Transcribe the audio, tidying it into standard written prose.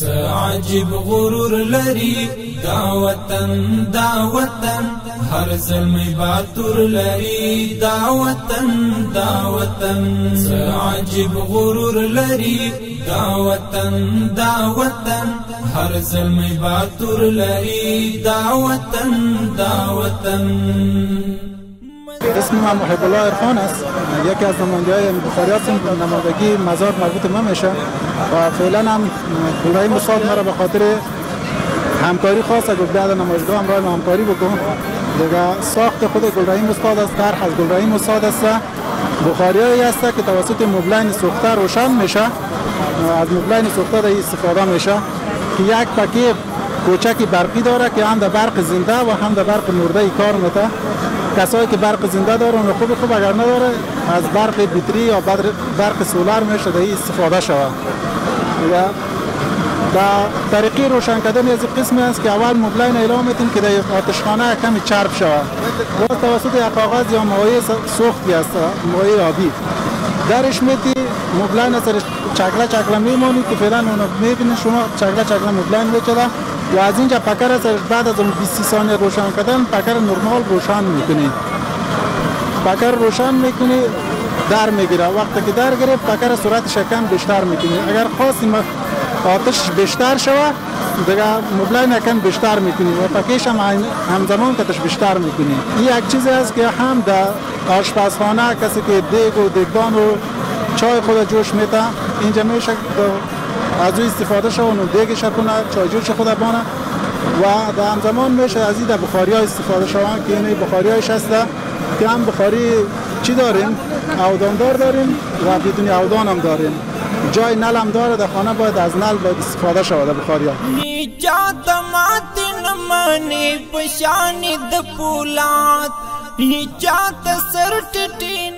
عجیب غرور لري دا وطن هر زلمی باتور لري دا وطن عجیب غرور لري دا وطن هر زلمی باتور لري دا وطن اسم من محب الله عرفان است. یکی از نماینده‌های بخاری هستم. نمایندگی مزار مربوط من میشه و فعلا هم گلرحیم استاد مرا به خاطر همکاری خواست که بعد نمایشگاه همراه همکاری بکنم. دیگه ساخت خود گلرحیم استاد است، طرح از گلرحیم استاد است. بخاریایی است که توسط مبلین سوخته روشن میشه. از مبلین سوخته استفاده میشه که یک پکیج کوچکی برقی داره که هم در برق زنده و هم در برق مرده کار میته. کسایی که برق زنده دارن و خوب اگر نداره از برق بطری یا برق سولار میشه در استفاده شود. در طریقی روشن کردن از قسمی است که اول مبلین اعلام میتیم که در آتشخانه کمی چرب شود. باز توسط یک کاغذ یا مایع سوختی است، مایع آبی درش میتی مبلین از چکله میمونی که فعلا اونو میبینید شما چکله مبلین میچده و از اینجا پکر است بعد از 20 ثانیه روشن کردن پکر نرمال روشن میکنی. پکر روشن میکنی در میگیره. وقتی که در گرفت پکر سرعت شکم بیشتر میکنی. اگر خواستیم آتش بیشتر شود دیگه مبلین یکم بیشتر میکنی و پکیش هم همزمان کتش بیشتر میکنی. این یک چیزی است که هم در آشپزخانه کسی که دیگ و دیگدان و چای خود جوش میته اینجا میشه از او استفاده شد و دیگش کنه چای جوش خود بانه و در همزمان میشه از این بخاری ها استفاده شوند که این بخاری هایش هست که هم بخاری چی داریم؟ اوداندار داریم و بدون اودان هم داریم. جای نل هم داره در خانه باید از نل باید استفاده شود در بخاری ها. نجات مات نمانی پشانی د پولاد نجات سر ټټین